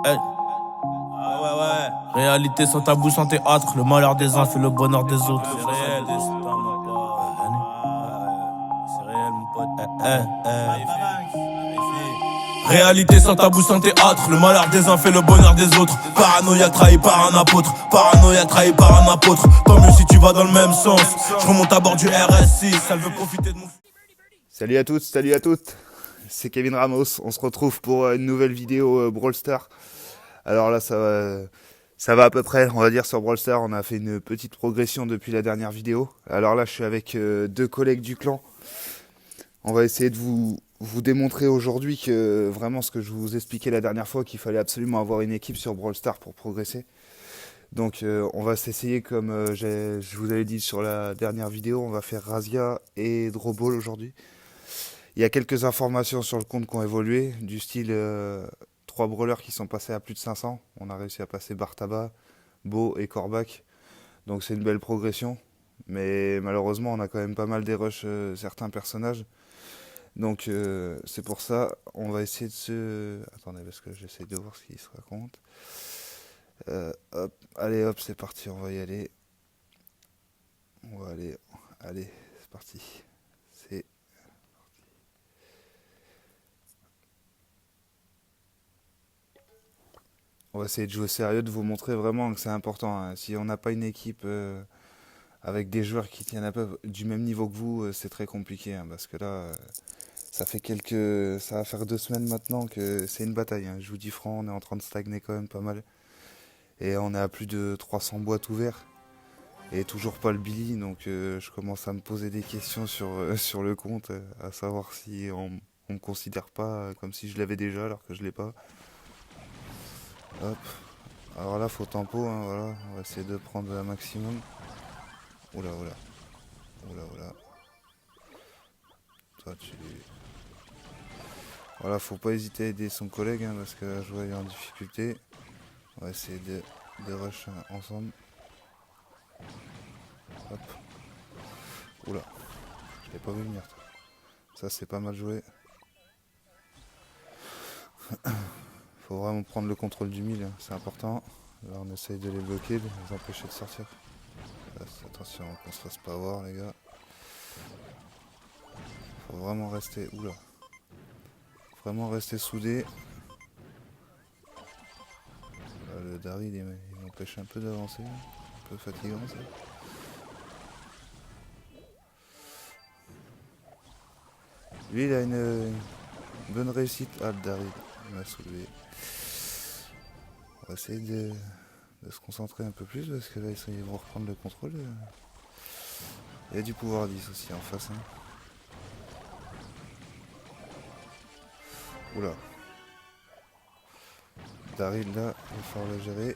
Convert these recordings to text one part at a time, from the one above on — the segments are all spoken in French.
Hey. Ah ouais, ouais. Réalité sans tabou, sans théâtre. Le malheur des uns fait le bonheur des autres. C'est réel, c'est réel, mon pote. Réalité sans tabou, sans théâtre. Le malheur des uns fait le bonheur des autres. Paranoïaque trahi par un apôtre. Paranoïaque trahi par un apôtre. Tant mieux si tu vas dans le même sens. Je remonte à bord du RS6. Elle veut profiter de mon. Salut à toutes, salut à toutes. C'est Kevin Ramos. On se retrouve pour une nouvelle vidéo Brawl Stars. Alors là, ça va à peu près, on va dire, sur Brawl Stars. On a fait une petite progression depuis la dernière vidéo. Alors là, je suis avec deux collègues du clan. On va essayer de vous démontrer aujourd'hui que vraiment ce que je vous expliquais la dernière fois, qu'il fallait absolument avoir une équipe sur Brawl Stars pour progresser. Donc on va s'essayer comme je vous avais dit sur la dernière vidéo. On va faire Razia et Droball aujourd'hui. Il y a quelques informations sur le compte qui ont évolué, du style 3 brawlers qui sont passés à plus de 500. On a réussi à passer Bartaba, Beau et Corbac. Donc c'est une belle progression. Mais malheureusement, on a quand même pas mal des rushs certains personnages. Donc c'est pour ça, on va essayer de se... Attendez, parce que j'essaie de voir ce qu'il se raconte. Hop, allez hop, c'est parti, on va y aller. On va aller, allez, c'est parti. C'est... On va essayer de jouer sérieux, de vous montrer vraiment que c'est important, hein. Si on n'a pas une équipe avec des joueurs qui tiennent un peu du même niveau que vous, c'est très compliqué, hein, parce que là, ça va faire 2 semaines maintenant que c'est une bataille, hein. Je vous dis franc, on est en train de stagner quand même pas mal. Et on est à plus de 300 boîtes ouvertes. Et toujours pas le Billy, donc je commence à me poser des questions sur le compte, à savoir si on me considère pas comme si je l'avais déjà alors que je l'ai pas. Hop. Alors là, faut tempo, hein, voilà. On va essayer de prendre un maximum. Oula, oula. Oula, oula. Toi, tu... Voilà, faut pas hésiter à aider son collègue, hein, parce que là, je vois il est en difficulté. On va essayer de rush ensemble. Hop. Oula. Je l'ai pas vu venir, toi. Ça, c'est pas mal joué. Faut vraiment prendre le contrôle du mille, hein, c'est important. Là, on essaye de les bloquer, de les empêcher de sortir. Là, attention qu'on se fasse pas avoir, les gars. Faut vraiment rester... Oula. Vraiment rester soudé. Là, le Daryl, il m'empêche un peu d'avancer. Un peu fatigant, ça. Lui, il a une bonne réussite. Ah, le Daryl, il m'a soulevé. On va essayer de se concentrer un peu plus, parce que là, ils vont reprendre le contrôle. Il y a du pouvoir 10 aussi en face, hein. Oula. Daryl là, il va falloir le gérer.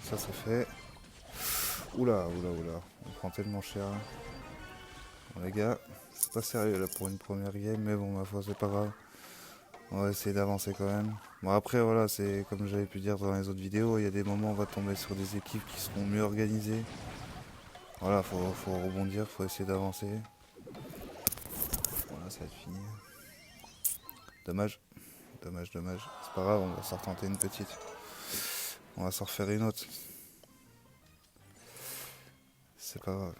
Ça c'est fait. Oula, oula, oula. On prend tellement cher. Bon, les gars, c'est pas sérieux là pour une première game, mais bon, ma foi, c'est pas grave. On va essayer d'avancer quand même. Bon, après, voilà, c'est comme j'avais pu dire dans les autres vidéos, il y a des moments où on va tomber sur des équipes qui seront mieux organisées. Voilà, faut rebondir, faut essayer d'avancer. Voilà, ça va être fini. Dommage. Dommage, dommage. C'est pas grave, on va s'en retenter une petite. On va s'en refaire une autre. C'est pas grave.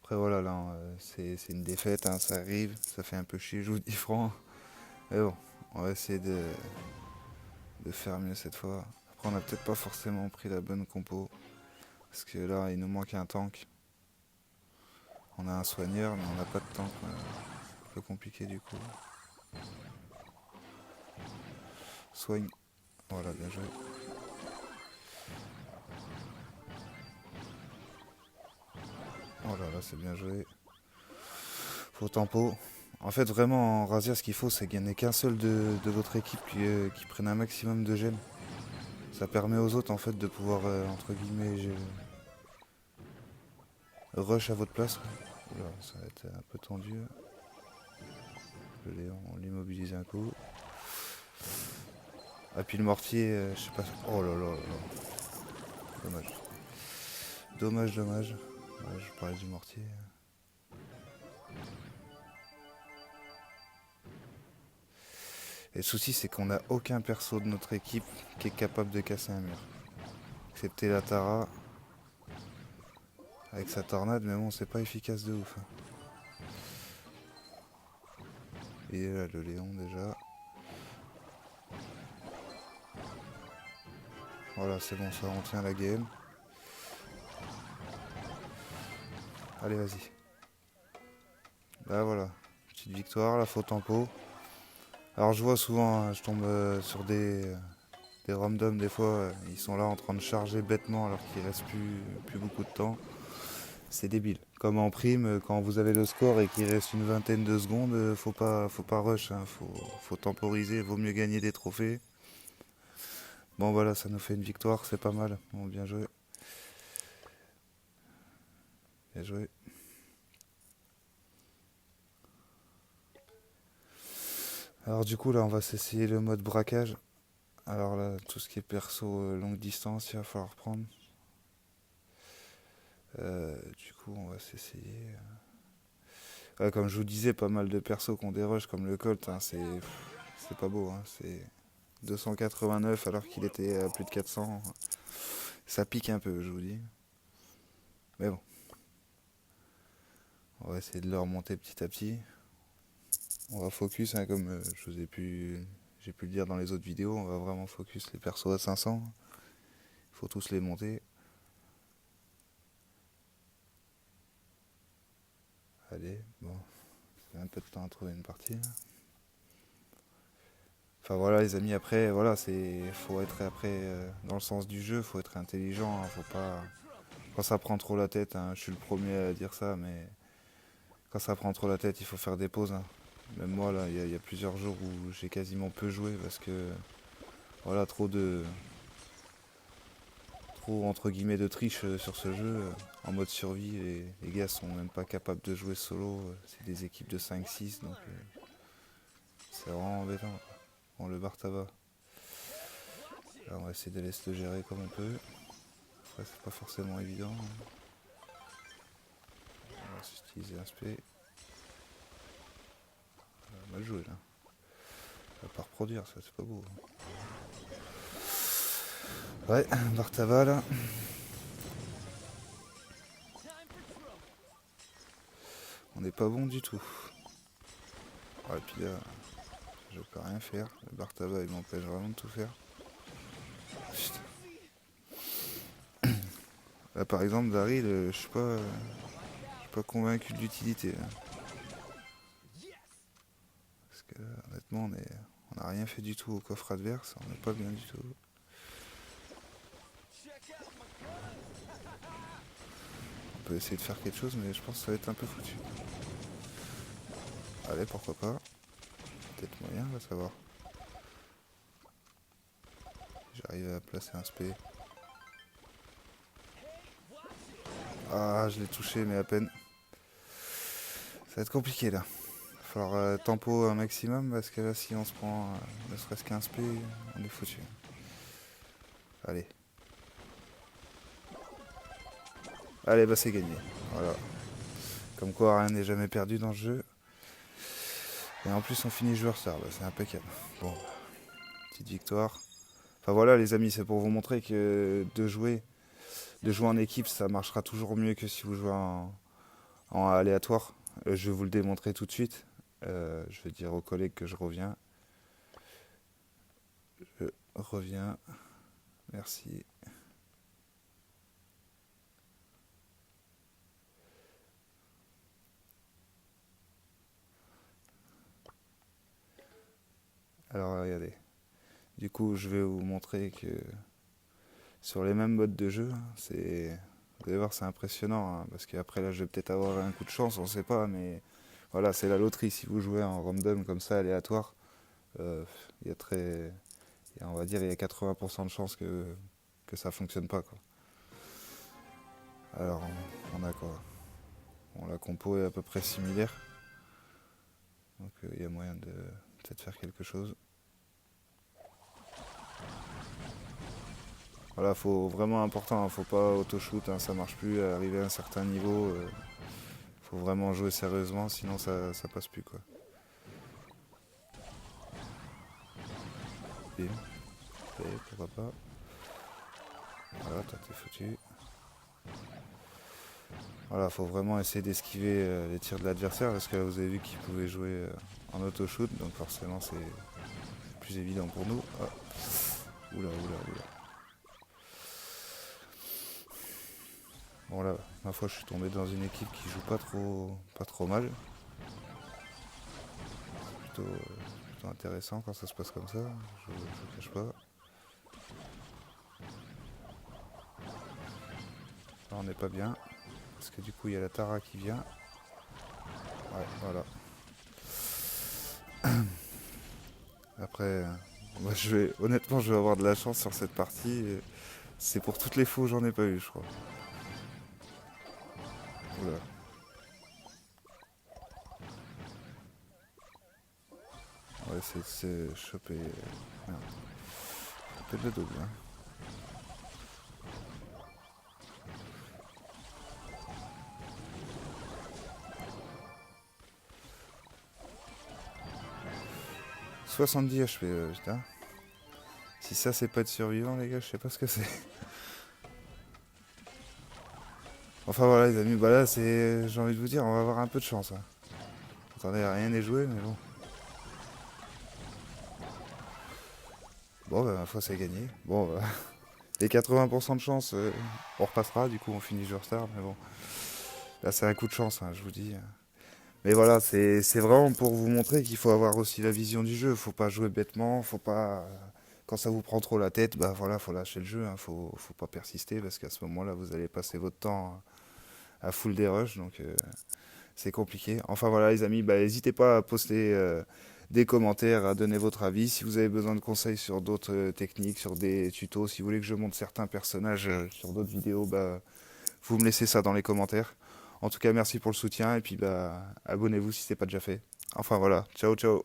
Après voilà, là, c'est une défaite, hein, ça arrive, ça fait un peu chier, je vous dis franc. Mais bon, on va essayer de faire mieux cette fois. Après, on n'a peut-être pas forcément pris la bonne compo. Parce que là, il nous manque un tank. On a un soigneur, mais on n'a pas de tank. Un peu compliqué du coup. Soigne. Voilà, bien joué. Oh là là, c'est bien joué. Faut tempo. En fait, vraiment, en Razia, ce qu'il faut, c'est qu'il n'y en ait qu'un seul de votre équipe qui prenne un maximum de gemmes. Ça permet aux autres, en fait, de pouvoir, entre guillemets, rush à votre place. Oula, ça va être un peu tendu. On l'immobilise un coup. Ah puis le mortier, je sais pas. Oh là là là là. Dommage. Dommage, dommage. Ouais, je parlais du mortier. Et le souci c'est qu'on a aucun perso de notre équipe qui est capable de casser un mur. Excepté la Tara. Avec sa tornade, mais bon c'est pas efficace de ouf. Et là le Léon déjà. Voilà c'est bon, ça on tient la game. Allez vas-y. Là voilà. Petite victoire, la faute en pot. Alors je vois souvent, hein, je tombe sur des randoms des fois, ils sont là en train de charger bêtement alors qu'il reste plus beaucoup de temps. C'est débile. Comme en prime, quand vous avez le score et qu'il reste une vingtaine de secondes, faut pas rush, hein, faut temporiser, vaut mieux gagner des trophées. Bon voilà, ça nous fait une victoire, c'est pas mal. Bon, bien joué. Bien joué. Alors du coup là on va s'essayer le mode braquage. Alors là, tout ce qui est perso longue distance, il va falloir prendre. Du coup on va s'essayer. Ouais, comme je vous disais, pas mal de persos qui ont des rushs comme le Colt, hein, c'est pas beau. Hein, c'est 289 alors qu'il était à plus de 400. Ça pique un peu, je vous dis. Mais bon, on va essayer de le remonter petit à petit. On va focus, hein, comme j'ai pu le dire dans les autres vidéos, on va vraiment focus les persos à 500. Il faut tous les monter. Allez, bon, j'ai un peu de temps à trouver une partie. Là. Enfin voilà les amis, après voilà, faut être après dans le sens du jeu, faut être intelligent, hein, faut pas quand ça prend trop la tête, hein, je suis le premier à dire ça, mais quand ça prend trop la tête, il faut faire des pauses. Hein. Même moi là, il y a plusieurs jours où j'ai quasiment peu joué parce que voilà, trop entre guillemets de triche sur ce jeu en mode survie, les gars sont même pas capables de jouer solo, c'est des équipes de 5-6 donc c'est vraiment embêtant. Bon le bar tabac. Là, on va essayer de laisser le gérer comme on peut. Après, c'est pas forcément évident. On va utiliser un spé. Mal joué là. Ça va pas reproduire, ça c'est pas beau. Ouais, Bartava là. On n'est pas bon du tout. Ouais, puis là, je peux rien faire. Le Bartava il m'empêche vraiment de tout faire. Putain. Là par exemple, Daryl, je suis pas convaincu de l'utilité. Parce que honnêtement, on n'a rien fait du tout au coffre adverse, on n'est pas bien du tout. On peut essayer de faire quelque chose, mais je pense que ça va être un peu foutu. Allez, pourquoi pas. Peut-être moyen, on va savoir. J'arrive à placer un spé. Ah, je l'ai touché, mais à peine. Ça va être compliqué là. Il va falloir tempo un maximum parce que là, si on se prend ne serait-ce qu'un spé, on est foutu. Allez. Allez, bah c'est gagné. Voilà. Comme quoi, rien n'est jamais perdu dans le jeu. Et en plus, on finit joueur star, bah, c'est impeccable. Bon, petite victoire. Enfin voilà, les amis, c'est pour vous montrer que de jouer en équipe, ça marchera toujours mieux que si vous jouez en aléatoire. Je vais vous le démontrer tout de suite. Je vais dire aux collègues que je reviens. Je reviens. Merci. Alors regardez. Du coup, je vais vous montrer que sur les mêmes modes de jeu, vous allez voir, c'est impressionnant. Hein, parce qu'après là, je vais peut-être avoir un coup de chance, on sait pas, mais voilà, c'est la loterie. Si vous jouez en random comme ça, aléatoire, il y a on va dire, il y a 80% de chances que ça fonctionne pas, quoi. Alors, on a quoi? Bon, la compo est à peu près similaire. Donc, il y a moyen de peut-être faire quelque chose. Voilà, faut vraiment important, hein, faut pas auto-shoot, hein, ça marche plus, arriver à un certain niveau, faut vraiment jouer sérieusement, sinon ça passe plus quoi. Bim, et pourquoi pas. Voilà, toi t'es foutu. Voilà, faut vraiment essayer d'esquiver les tirs de l'adversaire parce que là, vous avez vu qu'il pouvait jouer en auto-shoot, donc forcément c'est plus évident pour nous. Ah. Oula, oula, oula. Bon là, ma foi, je suis tombé dans une équipe qui joue pas trop mal. Plutôt intéressant quand ça se passe comme ça, je vous cache pas. Là, on n'est pas bien, parce que du coup, il y a la Tara qui vient. Ouais, voilà. Après, moi, honnêtement, je vais avoir de la chance sur cette partie. C'est pour toutes les fois où j'en ai pas eu, je crois. Oula. Ouais, c'est choper. Merde. Choper le double. Hein. « 70 HP, putain. Si ça, c'est pas de survivant, les gars, je sais pas ce que c'est. Enfin voilà, les amis, bah là, j'ai envie de vous dire, on va avoir un peu de chance. Hein. Attendez, rien n'est joué, mais bon. Bon, bah, ma foi, c'est gagné. Bon, bah, les 80% de chance, on repassera, du coup, on finit joueur star, mais bon. Là, c'est un coup de chance, hein, je vous dis. Mais voilà, c'est vraiment pour vous montrer qu'il faut avoir aussi la vision du jeu. Faut pas jouer bêtement, faut pas. Quand ça vous prend trop la tête, bah voilà, faut lâcher le jeu, hein, faut pas persister parce qu'à ce moment-là, vous allez passer votre temps à full des rushs, donc c'est compliqué. Enfin voilà, les amis, bah, n'hésitez pas à poster des commentaires, à donner votre avis. Si vous avez besoin de conseils sur d'autres techniques, sur des tutos, si vous voulez que je montre certains personnages sur d'autres vidéos, bah, vous me laissez ça dans les commentaires. En tout cas, merci pour le soutien et puis bah, abonnez-vous si ce n'est pas déjà fait. Enfin voilà, ciao ciao.